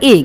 1،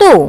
2،